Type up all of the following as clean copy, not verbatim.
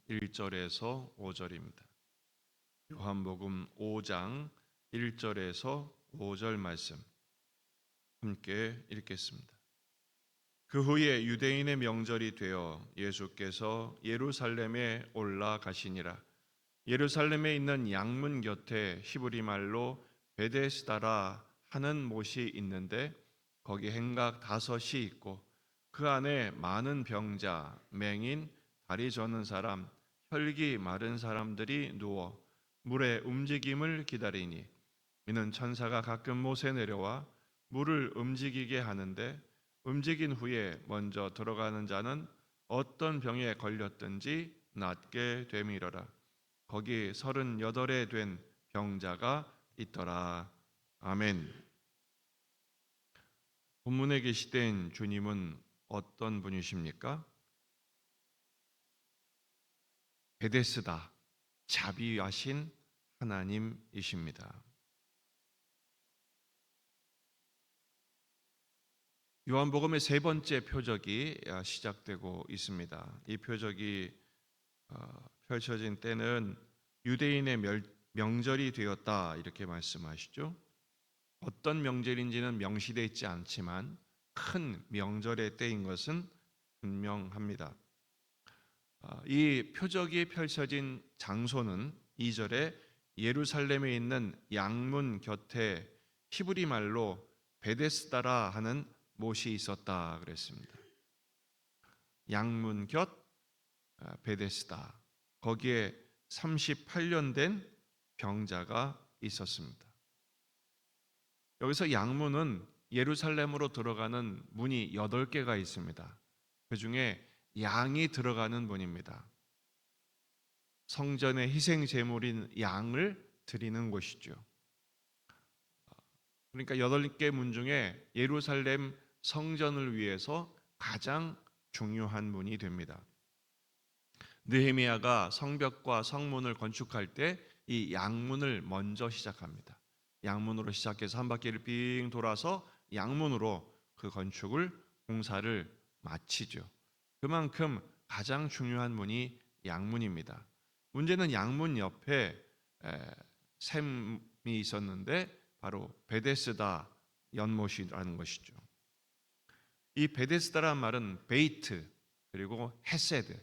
1절에서 5절입니다. 요한복음 5장 1절에서 5절 말씀 함께 읽겠습니다. 그 후에 유대인의 명절이 되어 예수께서 예루살렘에 올라가시니라. 예루살렘에 있는 양문 곁에 히브리 말로 베데스다라 하는 못이 있는데 거기 행각 5이 있고 그 안에 많은 병자, 맹인, 다리 저는 사람, 혈기 마른 사람들이 누워 물의 움직임을 기다리니 이는 천사가 가끔 못에 내려와 물을 움직이게 하는데 움직인 후에 먼저 들어가는 자는 어떤 병에 걸렸든지 낫게 되미러라. 거기 38에 된 병자가 있더라. 아멘. 본문에 계시된 주님은 어떤 분이십니까? 베데스다, 자비하신 하나님이십니다. 요한복음의 세 번째 표적이 시작되고 있습니다. 이 표적이 펼쳐진 때는 유대인의 명절이 되었다 이렇게 말씀하시죠. 어떤 명절인지는 명시되어 있지 않지만 큰 명절의 때인 것은 분명합니다. 이 표적이 펼쳐진 장소는 2절에 예루살렘에 있는 양문 곁에 히브리 말로 베데스다라 하는 못이 있었다 그랬습니다. 양문 곁 베데스다, 거기에 38년 된 병자가 있었습니다. 여기서 양문은 예루살렘으로 들어가는 문이 8개가 있습니다. 그 중에 양이 들어가는 문입니다. 성전의 희생 제물인 양을 드리는 곳이죠. 그러니까 8개 문 중에 예루살렘 성전을 위해서 가장 중요한 문이 됩니다. 느헤미야가 성벽과 성문을 건축할 때 이 양문을 먼저 시작합니다. 양문으로 시작해서 한 바퀴를 빙 돌아서 양문으로 그 건축을 공사를 마치죠. 그만큼 가장 중요한 문이 양문입니다. 문제는 양문 옆에 샘이 있었는데 바로 베데스다 연못이라는 것이죠. 이 베데스다란 말은 베이트 그리고 헤세드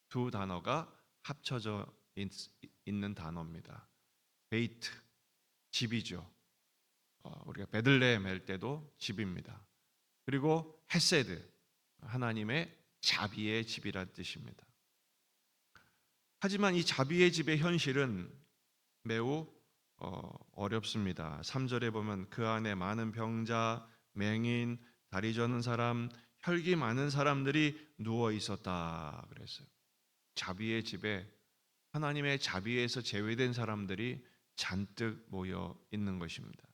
두 단어가 합쳐져 있는 단어입니다. 베이트, 집이죠. 우리가 베들레헴 할 때도 집입니다. 그리고 헤세드, 하나님의 자비의 집이란 뜻입니다. 하지만 이 자비의 집의 현실은 매우 어렵습니다. 3절에 보면 그 안에 많은 병자, 맹인, 다리 저는 사람, 혈기 많은 사람들이 누워 있었다 그랬어요. 자비의 집에 하나님의 자비에서 제외된 사람들이 잔뜩 모여 있는 것입니다.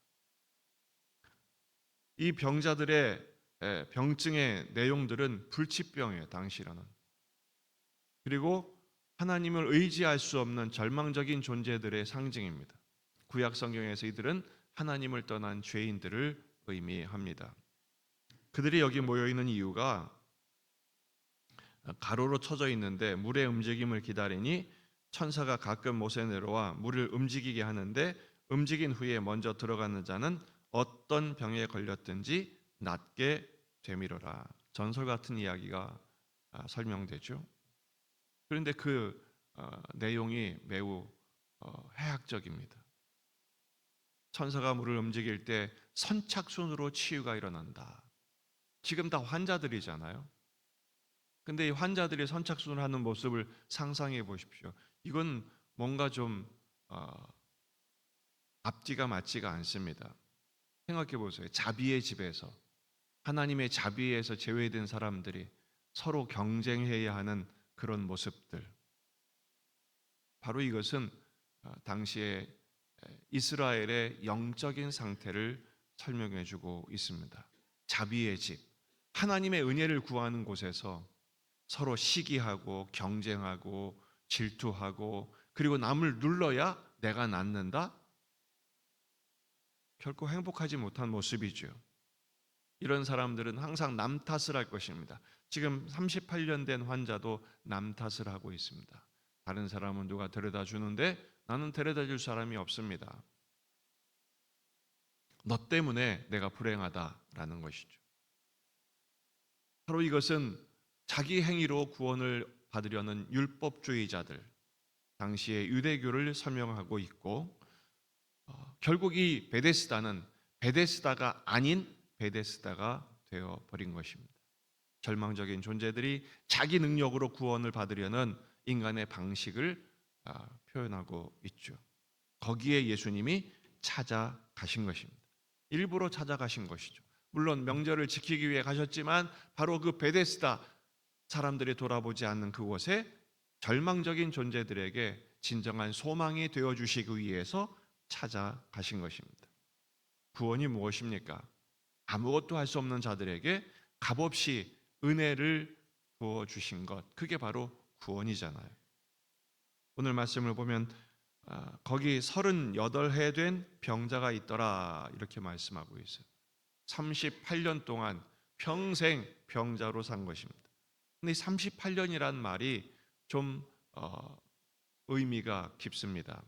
이 병자들의 병증의 내용들은 불치병이에요, 당시로는. 그리고 하나님을 의지할 수 없는 절망적인 존재들의 상징입니다. 구약 성경에서 이들은 하나님을 떠난 죄인들을 의미합니다. 그들이 여기 모여 있는 이유가 가로로 쳐져 있는데 물의 움직임을 기다리니 천사가 가끔 못에 내려와 물을 움직이게 하는데 움직인 후에 먼저 들어가는 자는 어떤 병에 걸렸든지 낫게 되미러라. 전설 같은 이야기가 설명되죠. 그런데 그 내용이 매우 해학적입니다. 천사가 물을 움직일 때 선착순으로 치유가 일어난다. 지금 다 환자들이잖아요. 근데 이 환자들이 선착순을 하는 모습을 상상해 보십시오. 이건 뭔가 좀 앞뒤가 맞지가 않습니다. 생각해 보세요. 자비의 집에서, 하나님의 자비에서 제외된 사람들이 서로 경쟁해야 하는 그런 모습들. 바로 이것은 당시에 이스라엘의 영적인 상태를 설명해 주고 있습니다. 자비의 집, 하나님의 은혜를 구하는 곳에서 서로 시기하고 경쟁하고 질투하고 그리고 남을 눌러야 내가 낫는다? 결코 행복하지 못한 모습이죠. 이런 사람들은 항상 남 탓을 할 것입니다. 지금 38년 된 환자도 남 탓을 하고 있습니다. 다른 사람은 누가 데려다 주는데 나는 데려다 줄 사람이 없습니다. 너 때문에 내가 불행하다라는 것이죠. 바로 이것은 자기 행위로 구원을 받으려는 율법주의자들, 당시의 유대교를 설명하고 있고, 결국 이 베데스다는 베데스다가 아닌 베데스다가 되어 버린 것입니다. 절망적인 존재들이 자기 능력으로 구원을 받으려는 인간의 방식을 표현하고 있죠. 거기에 예수님이 찾아가신 것입니다. 일부러 찾아가신 것이죠. 물론 명절을 지키기 위해 가셨지만 바로 그 베데스다, 사람들이 돌아보지 않는 그곳에 절망적인 존재들에게 진정한 소망이 되어주시기 위해서 찾아가신 것입니다. 구원이 무엇입니까? 아무것도 할 수 없는 자들에게 값없이 은혜를 부어주신 것, 그게 바로 구원이잖아요. 오늘 말씀을 보면 거기 38해 된 병자가 있더라 이렇게 말씀하고 있어요. 38년 동안 평생 병자로 산 것입니다. 근데 38년이란 말이 좀 의미가 깊습니다.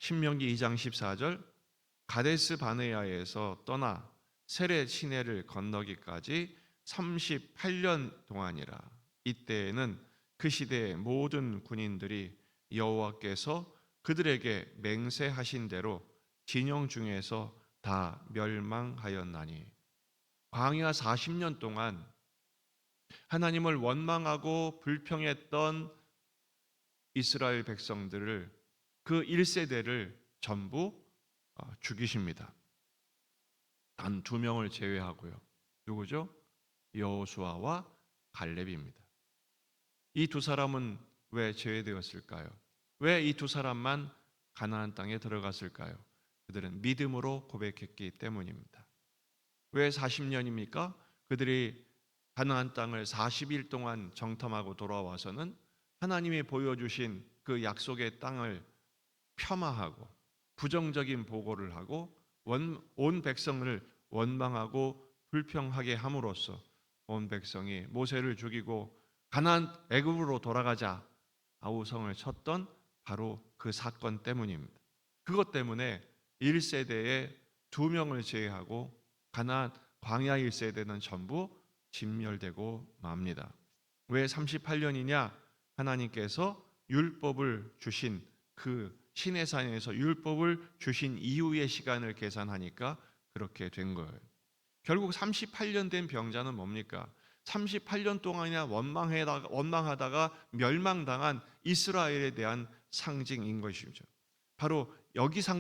신명기 2장 14절, 가데스 바네아에서 떠나 세렛 시내를 건너기까지 38년 동안이라. 이때에는 그 시대의 모든 군인들이 여호와께서 그들에게 맹세하신 대로 진영 중에서 다 멸망하였나니. 광야 40년 동안 하나님을 원망하고 불평했던 이스라엘 백성들을, 그 1세대를 전부 죽이십니다. 단 2명을 제외하고요. 누구죠? 여호수아와 갈렙입니다. 이 두 사람은 왜 제외되었을까요? 왜 이 두 사람만 가나안 땅에 들어갔을까요? 그들은 믿음으로 고백했기 때문입니다. 왜 40년입니까? 그들이 가나안 땅을 40일 동안 정탐하고 돌아와서는 하나님이 보여주신 그 약속의 땅을 폄하하고 부정적인 보고를 하고 온 백성을 원망하고 불평하게 함으로써 온 백성이 모세를 죽이고 가나안 애굽으로 돌아가자 아우성을 쳤던 바로 그 사건 때문입니다. 그것 때문에 1세대에 2명을 제외하고 가나안 광야 1세대는 전부 진멸되고 맙니다. 왜 38년이냐? 하나님께서 율법을 주신 그 시내산에서 율법을 주신 이후의 시간을 계산하니까 그렇게 된 거예요. 결국 38년 된 병자는 뭡니까? 38년 동안이나 원망하다가 멸망당한 이스라엘에 대한 상징인 것이죠. 바로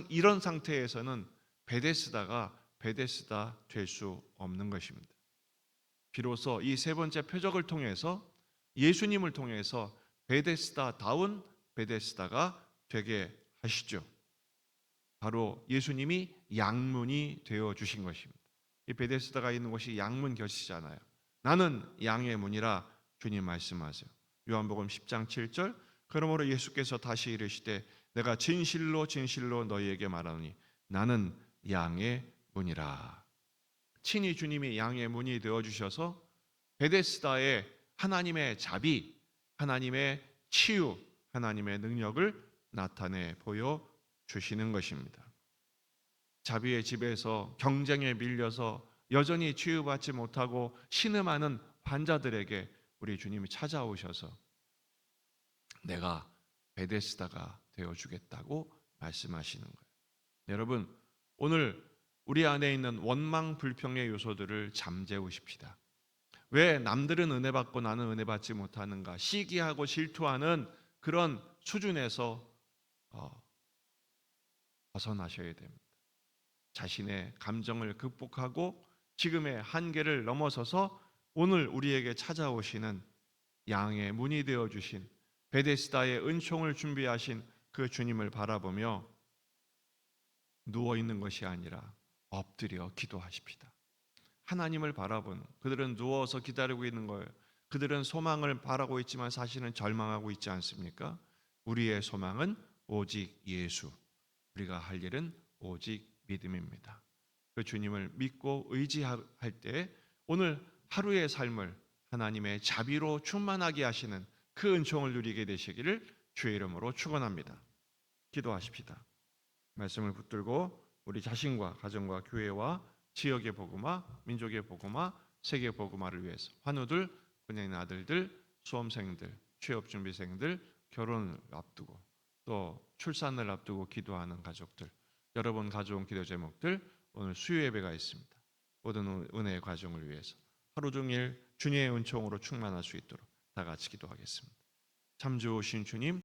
이런 상태에서는 베데스다가 베데스다 될 수 없는 것입니다. 비로소 이 세 번째 표적을 통해서, 예수님을 통해서 베데스다다운 베데스다가 되게 하시죠. 바로 예수님이 양문이 되어 주신 것입니다. 이 베데스다가 있는 곳이 양문 곁이잖아요. 나는 양의 문이라 주님 말씀하세요. 요한복음 10장 7절, 그러므로 예수께서 다시 이르시되 내가 진실로 진실로 너희에게 말하노니 나는 양의 문이라. 친히 주님이 양의 문이 되어 주셔서 베데스다의 하나님의 자비, 하나님의 치유, 하나님의 능력을 나타내 보여 주시는 것입니다. 자비의 집에서 경쟁에 밀려서 여전히 치유받지 못하고 신음하는 환자들에게 우리 주님이 찾아오셔서 내가 베데스다가 되어주겠다고 말씀하시는 거예요. 여러분, 오늘 우리 안에 있는 원망 불평의 요소들을 잠재우십시다. 왜 남들은 은혜 받고 나는 은혜 받지 못하는가? 시기하고 질투하는 그런 수준에서 벗어나셔야 됩니다. 자신의 감정을 극복하고 지금의 한계를 넘어서서 오늘 우리에게 찾아오시는 양의 문이 되어주신 베데스다의 은총을 준비하신 그 주님을 바라보며 누워있는 것이 아니라 엎드려 기도하십시다. 하나님을 바라보는, 그들은 누워서 기다리고 있는 거예요. 그들은 소망을 바라고 있지만 사실은 절망하고 있지 않습니까? 우리의 소망은 오직 예수, 우리가 할 일은 오직 믿음입니다. 그 주님을 믿고 의지할 때 오늘 하루의 삶을 하나님의 자비로 충만하게 하시는 그 은총을 누리게 되시기를 주의 이름으로 축원합니다. 기도하십시다. 말씀을 붙들고 우리 자신과 가정과 교회와 지역의 복음화, 민족의 복음화, 세계 복음화를 위해서 환우들, 본인의 아들들, 수험생들, 취업준비생들, 결혼을 앞두고 또 출산을 앞두고 기도하는 가족들, 여러분 가져온 기도 제목들, 오늘 수요 예배가 있습니다. 모든 은혜의 과정을 위해서 하루 종일 주님의 은총으로 충만할 수 있도록 다 같이 기도하겠습니다. 참 좋으신 주님,